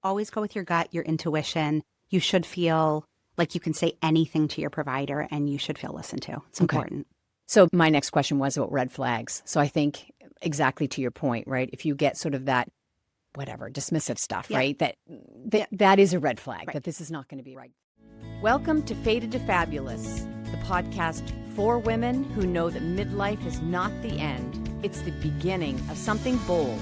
always go with your gut, your intuition. You should feel like you can say anything to your provider and you should feel listened to. It's important. So my next question was about red flags. So I think exactly to your point, right? If you get sort of that, whatever, dismissive stuff, right? That is a red flag, that this is not going to be right. Welcome to Fated to Fabulous, the podcast for women who know that midlife is not the end. It's the beginning of something bold.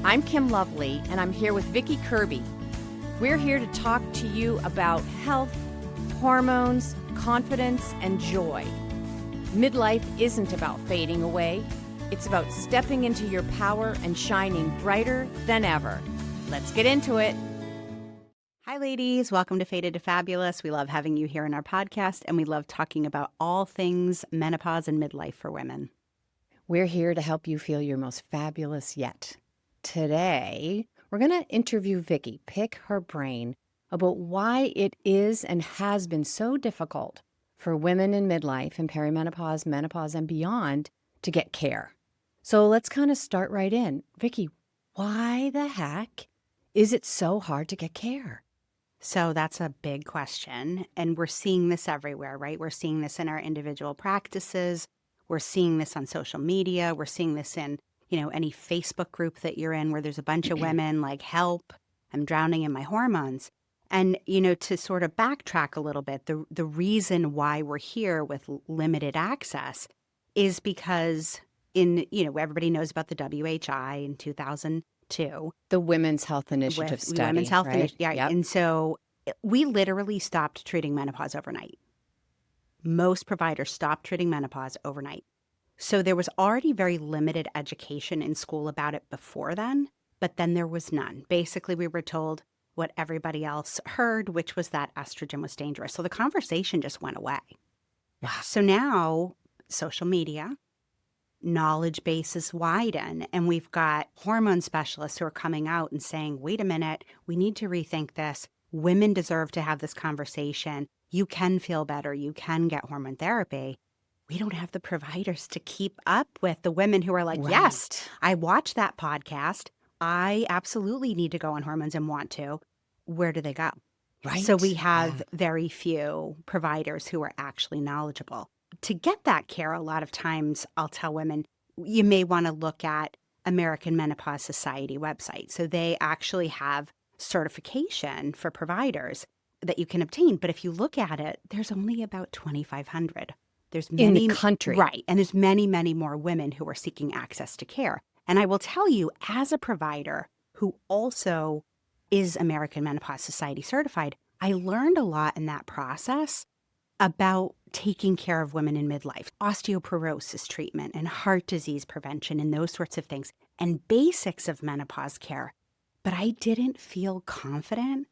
I'm Kim Lovely, and I'm here with Vicki Kirby. We're here to talk to you about health, hormones, confidence, and joy. Midlife isn't about fading away. It's about stepping into your power and shining brighter than ever. Let's get into it. Hi, ladies. Welcome to Fated to Fabulous. We love having you here in our podcast, and we love talking about all things menopause and midlife for women. We're here to help you feel your most fabulous yet. Today, we're going to interview Vicki, pick her brain about why it is and has been so difficult for women in midlife and perimenopause, menopause, and beyond to get care. So let's kind of start right in. Vicki, why the heck is it so hard to get care? So that's a big question, and we're seeing this everywhere, right? We're seeing this in our individual practices. We're seeing this on social media. We're seeing this in, any Facebook group that you're in where there's a bunch of women like, help, I'm drowning in my hormones. And, to sort of backtrack a little bit, the reason why we're here with limited access is because everybody knows about the WHI in 2002. The Women's Health Initiative study. Women's Health right? Initiative, yeah. Yep. And so we literally stopped treating menopause overnight. Most providers stopped treating menopause overnight. So there was already very limited education in school about it before then, but then there was none. Basically, we were told what everybody else heard, which was that estrogen was dangerous. So the conversation just went away. Wow. So now social media, knowledge bases widen, and we've got hormone specialists who are coming out and saying, wait a minute, we need to rethink this. Women deserve to have this conversation. You can feel better. You can get hormone therapy. We don't have the providers to keep up with the women who are like, yes, I watched that podcast. I absolutely need to go on hormones and want to. Where do they go? Right. So we have very few providers who are actually knowledgeable. To get that care, a lot of times I'll tell women, you may want to look at American Menopause Society website. So they actually have certification for providers that you can obtain. But if you look at it, there's only about 2,500. There's many, in the country. Right. And there's many, many more women who are seeking access to care. And I will tell you, as a provider who also is American Menopause Society certified, I learned a lot in that process about taking care of women in midlife, osteoporosis treatment and heart disease prevention and those sorts of things, and basics of menopause care. But I didn't feel confident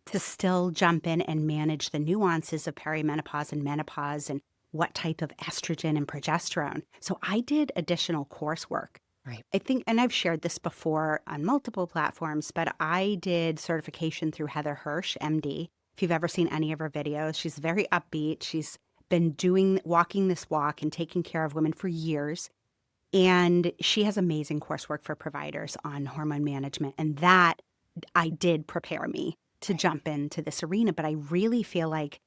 to still jump in and manage the nuances of perimenopause and menopause and what type of estrogen and progesterone. So I did additional coursework. Right. I think, and I've shared this before on multiple platforms, but I did certification through Heather Hirsch, MD. If you've ever seen any of her videos, she's very upbeat. She's been walking this walk and taking care of women for years. And she has amazing coursework for providers on hormone management. And that I did prepare me to jump into this arena. But I really feel like,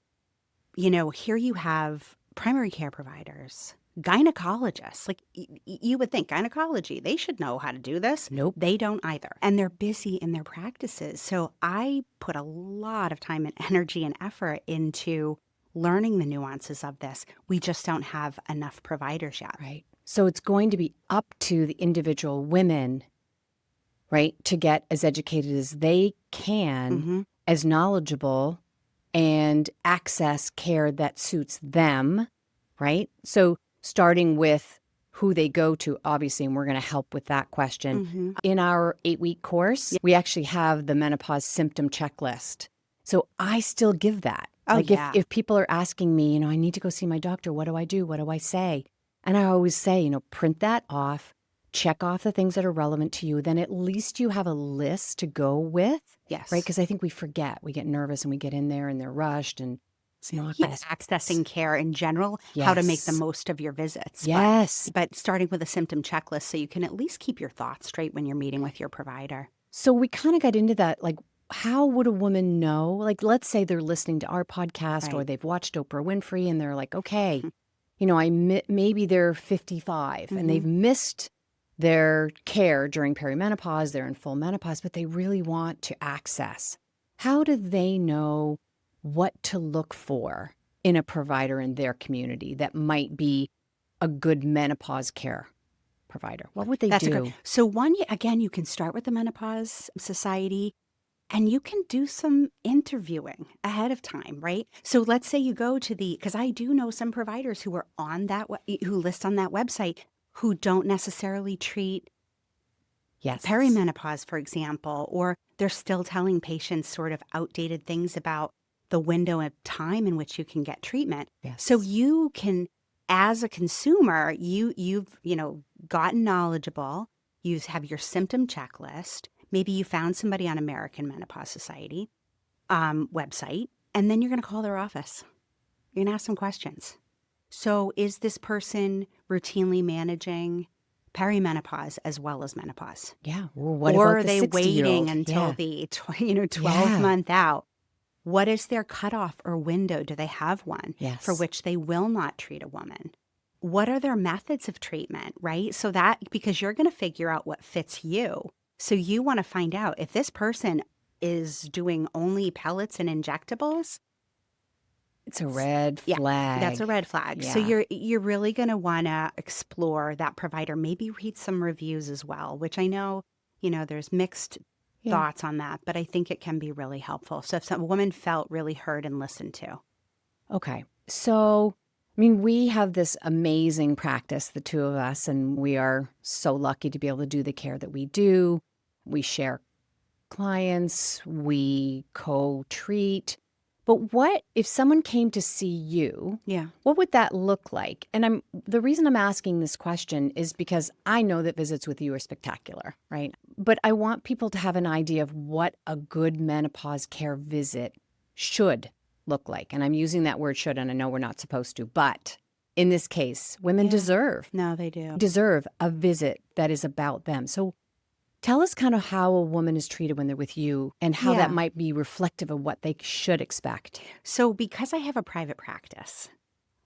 here you have primary care providers, gynecologists. Like you would think gynecology, they should know how to do this. Nope. They don't either. And they're busy in their practices. So I put a lot of time and energy and effort into learning the nuances of this. We just don't have enough providers yet. Right. So it's going to be up to the individual women, right, to get as educated as they can, as knowledgeable, and access care that suits them, right? So starting with who they go to, obviously, and we're going to help with that question. In our 8-week course, we actually have the menopause symptom checklist. So I still give that. If people are asking me, I need to go see my doctor, what do I do? What do I say? And I always say, print that off, check off the things that are relevant to you. Then at least you have a list to go with. Yes. Right? Because I think we forget. We get nervous and we get in there and they're rushed and accessing care in general, how to make the most of your visits. Yes. But starting with a symptom checklist so you can at least keep your thoughts straight when you're meeting with your provider. So we kind of got into that, like, how would a woman know? Like, let's say they're listening to our podcast or Right. they've watched Oprah Winfrey and they're like, okay, maybe they're 55 and they've missed their care during perimenopause, they're in full menopause, but they really want to access. How do they know what to look for in a provider in their community that might be a good menopause care provider? What would they That's a do? great. So one, again, you can start with the Menopause Society and you can do some interviewing ahead of time, right? So let's say you go to because I do know some providers who are on who list on that website who don't necessarily treat Yes. perimenopause, for example, or they're still telling patients sort of outdated things about the window of time in which you can get treatment. Yes. So you can, as a consumer, you've gotten knowledgeable. You have your symptom checklist. Maybe you found somebody on American Menopause Society website, and then you're going to call their office. You're going to ask some questions. So is this person routinely managing perimenopause as well as menopause? Yeah. Well, what Or about are the they 60-year-old? waiting until Yeah. the 12-month out? What is their cutoff or window? Do they have one for Yes. which they will not treat a woman? What are their methods of treatment, right? So that, because you're going to figure out what fits you. So you want to find out if this person is doing only pellets and injectables. It's a red Yeah, flag. that's a red flag. So Yeah. you're really going to want to explore that provider, maybe read some reviews as well, which I know, there's mixed Yeah. thoughts on that, but I think it can be really helpful. So if some woman felt really heard and listened to. Okay. So, I mean, we have this amazing practice, the two of us, and we are so lucky to be able to do the care that we do. We share clients, we co-treat. But what if someone came to see you? Yeah. What would that look like? And the reason I'm asking this question is because I know that visits with you are spectacular, right? But I want people to have an idea of what a good menopause care visit should look like. And I'm using that word should, and I know we're not supposed to, but in this case, women Yeah. deserve No, they do. a visit that is about them. So tell us kind of how a woman is treated when they're with you and how that Yeah. might be reflective of what they should expect. So because I have a private practice,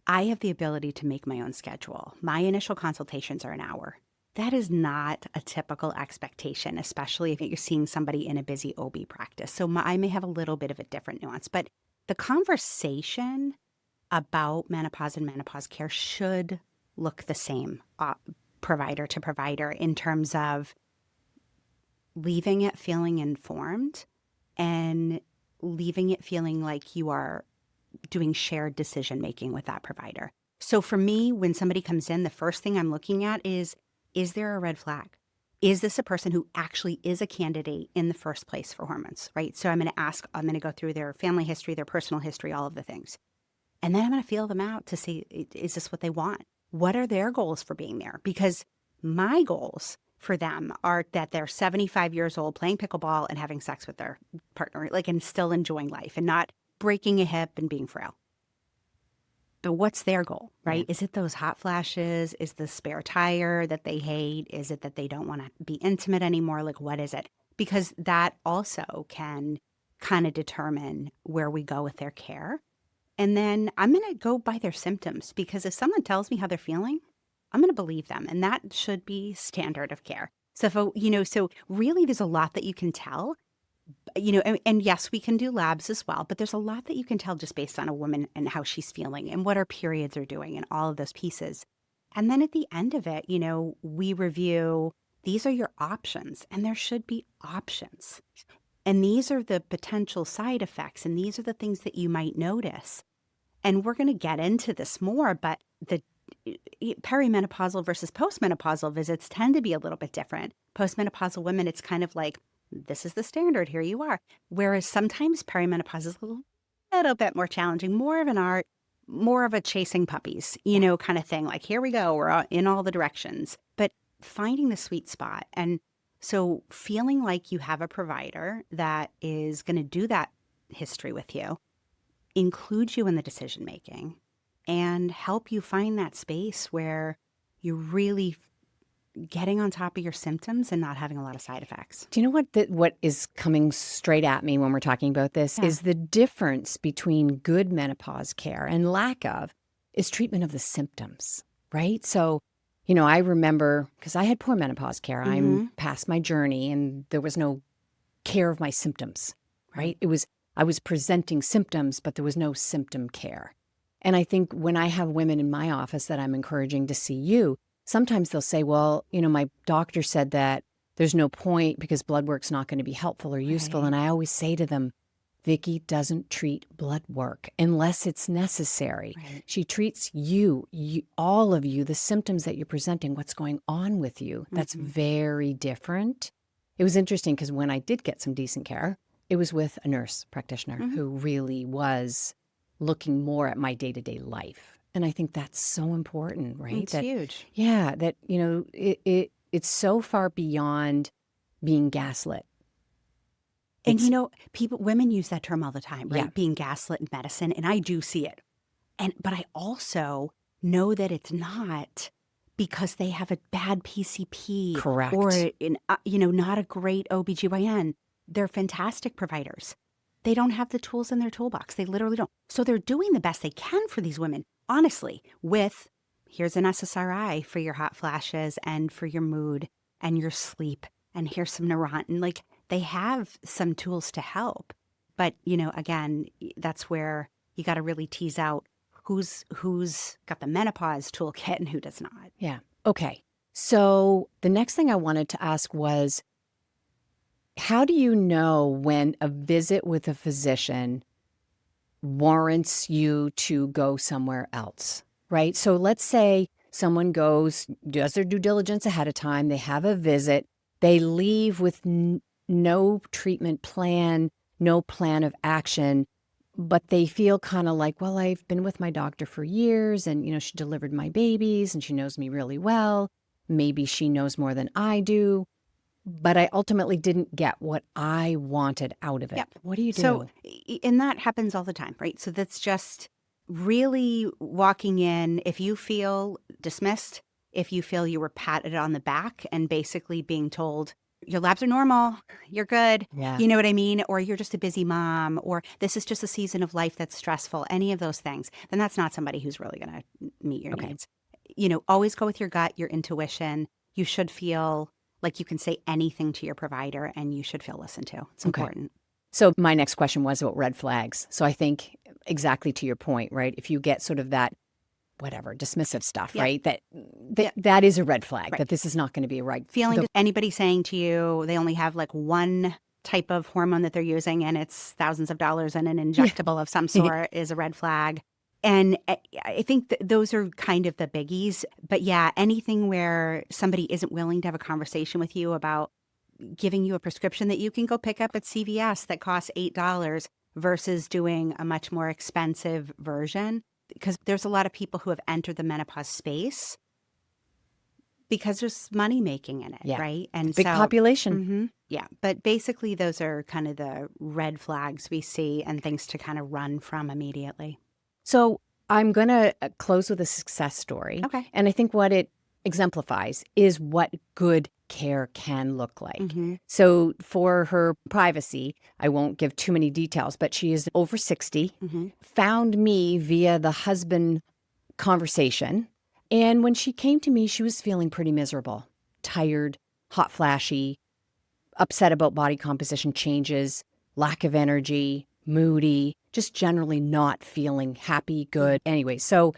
I have the ability to make my own schedule. My initial consultations are an hour. That is not a typical expectation, especially if you're seeing somebody in a busy OB practice. So I may have a little bit of a different nuance, but the conversation about menopause and menopause care should look the same, provider to provider, in terms of leaving it feeling informed and leaving it feeling like you are doing shared decision making with that provider. So for me, when somebody comes in, the first thing I'm looking at is there a red flag? Is this a person who actually is a candidate in the first place for hormones, right? So I'm going to go through their family history, their personal history, all of the things. And then I'm going to feel them out to see, is this what they want? What are their goals for being there? Because my goals for them are that they're 75 years old playing pickleball and having sex with their partner, and still enjoying life and not breaking a hip and being frail. But what's their goal, right? Yeah. Is it those hot flashes? Is the spare tire that they hate? Is it that they don't want to be intimate anymore? What is it? Because that also can kind of determine where we go with their care. And then I'm going to go by their symptoms, because if someone tells me how they're feeling, I'm going to believe them. And that should be standard of care. So, so really there's a lot that you can tell. And yes, we can do labs as well, but there's a lot that you can tell just based on a woman and how she's feeling and what her periods are doing and all of those pieces. And then at the end of it, we review, these are your options, and there should be options. And these are the potential side effects, and these are the things that you might notice. And we're going to get into this more, but the perimenopausal versus postmenopausal visits tend to be a little bit different. Postmenopausal women, it's kind of like, this is the standard, here you are. Whereas sometimes perimenopause is a little bit more challenging, more of an art, more of a chasing puppies, kind of thing. Like, here we go, we're in all the directions. But finding the sweet spot. And so feeling like you have a provider that is going to do that history with you, include you in the decision making, and help you find that space where you really getting on top of your symptoms and not having a lot of side effects. Do you know what is coming straight at me when we're talking about this is the difference between good menopause care and lack of is treatment of the symptoms, right? So, I remember because I had poor menopause care. I'm past my journey and there was no care of my symptoms, right? I was presenting symptoms, but there was no symptom care. And I think when I have women in my office that I'm encouraging to see you, sometimes they'll say, well, my doctor said that there's no point because blood work's not going to be helpful or useful. Right. And I always say to them, Vicki doesn't treat blood work unless it's necessary. Right. She treats you, all of you, the symptoms that you're presenting, what's going on with you. That's very different. It was interesting because when I did get some decent care, it was with a nurse practitioner who really was looking more at my day-to-day life. And I think that's so important, right? It's huge. Yeah, that, it's so far beyond being gaslit. And women use that term all the time, right? Yeah. Being gaslit in medicine, and I do see it. But I also know that it's not because they have a bad PCP. Correct. Or not a great OBGYN. They're fantastic providers. They don't have the tools in their toolbox. They literally don't. So they're doing the best they can for these women, honestly, with here's an SSRI for your hot flashes and for your mood and your sleep. And here's some Neurontin. Like, they have some tools to help. But, again, that's where you got to really tease out who's got the menopause toolkit and who does not. Yeah. Okay. So the next thing I wanted to ask was, how do you know when a visit with a physician warrants you to go somewhere else, right? So let's say someone does their due diligence ahead of time, they have a visit, they leave with no treatment plan, no plan of action, but they feel kind of like, well, I've been with my doctor for years and, she delivered my babies and she knows me really well. Maybe she knows more than I do. But I ultimately didn't get what I wanted out of it. Yep. What do you do? So, and that happens all the time, right? So that's just really walking in. If you feel dismissed, if you feel you were patted on the back and basically being told, your labs are normal, you're good, Yeah. you know what I mean? Or you're just a busy mom, or this is just a season of life that's stressful, any of those things, then that's not somebody who's really going to meet your needs. Always go with your gut, your intuition. You should feel like you can say anything to your provider and you should feel listened to. It's important. So my next question was about red flags. So I think exactly to your point, right? If you get sort of that, dismissive stuff, right? That is a red flag, that this is not going to be a right. Feeling anybody saying to you, they only have like one type of hormone that they're using and it's thousands of dollars and an injectable of some sort is a red flag. And I think those are kind of the biggies. But yeah, anything where somebody isn't willing to have a conversation with you about giving you a prescription that you can go pick up at CVS that costs $8 versus doing a much more expensive version. Because there's a lot of people who have entered the menopause space because there's money making in it, right? And big population. Yeah. But basically, those are kind of the red flags we see and things to kind of run from immediately. So I'm going to close with a success story. Okay. And I think what it exemplifies is what good care can look like. So for her privacy, I won't give too many details, but she is over 60, found me via the husband conversation. And when she came to me, she was feeling pretty miserable, tired, hot flashy, upset about body composition changes, lack of energy, moody, just generally not feeling happy, good. Anyway, so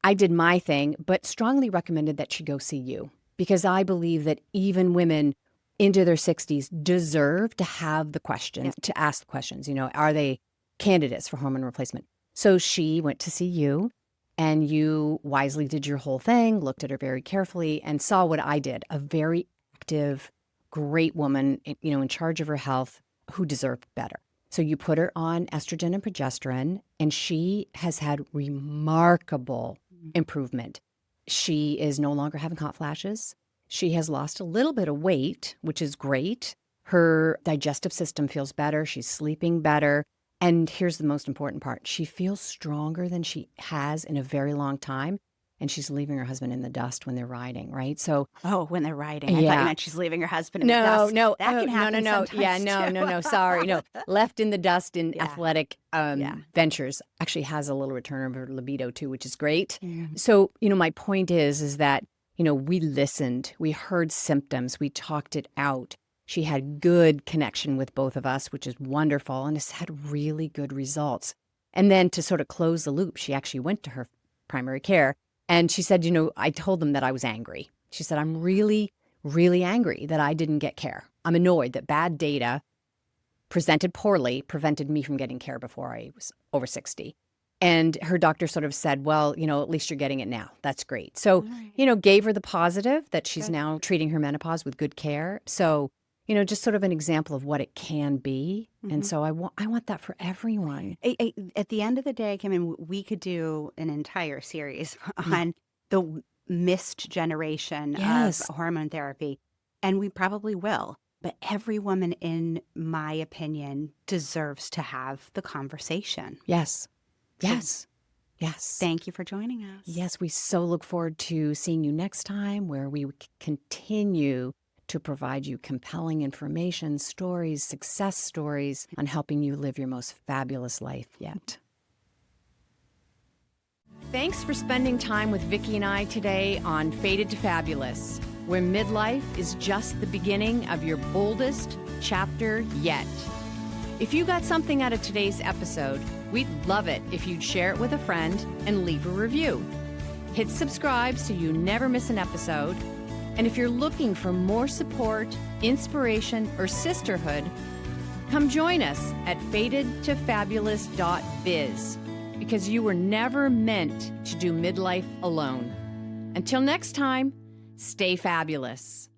I did my thing, but strongly recommended that she go see you because I believe that even women into their 60s deserve to have the questions, to ask the questions, are they candidates for hormone replacement? So she went to see you and you wisely did your whole thing, looked at her very carefully and saw what I did, a very active, great woman, in charge of her health who deserved better. So you put her on estrogen and progesterone, and she has had remarkable improvement. She is no longer having hot flashes. She has lost a little bit of weight, which is great. Her digestive system feels better. She's sleeping better. And here's the most important part. She feels stronger than she has in a very long time. and she's leaving her husband in the dust when they're riding, right? So Oh, when they're riding. I thought you meant she's leaving her husband in the no, dust. no, That can happen no. Yeah, sometimes, too. no. Sorry, no. Left in the dust in Yeah. athletic Yeah. ventures. Actually has a little return of her libido too, which is great. Mhm. So, my point is that, we listened, we heard symptoms, we talked it out. She had good connection with both of us, which is wonderful, and has had really good results. And then to sort of close the loop, she actually went to her primary care, and she said, I told them that I was angry. She said, I'm really, really angry that I didn't get care. I'm annoyed that bad data presented poorly prevented me from getting care before I was over 60. And her doctor sort of said, well, at least you're getting it now. That's great. So, gave her the positive that she's now treating her menopause with good care. So, just sort of an example of what it can be. And so I want that for everyone. At the end of the day, Kim, we could do an entire series on the missed generation of hormone therapy, and we probably will. But every woman, in my opinion, deserves to have the conversation. Yes. So Yes. Thank you for joining us. Yes, we so look forward to seeing you next time, where we continue to provide you compelling information, stories, success stories on helping you live your most fabulous life yet. Thanks for spending time with Vicki and I today on Fated to Fabulous, where midlife is just the beginning of your boldest chapter yet. If you got something out of today's episode, we'd love it if you'd share it with a friend and leave a review. Hit subscribe so you never miss an episode. And if you're looking for more support, inspiration, or sisterhood, come join us at fatedtofabulous.biz, because you were never meant to do midlife alone. Until next time, stay fabulous.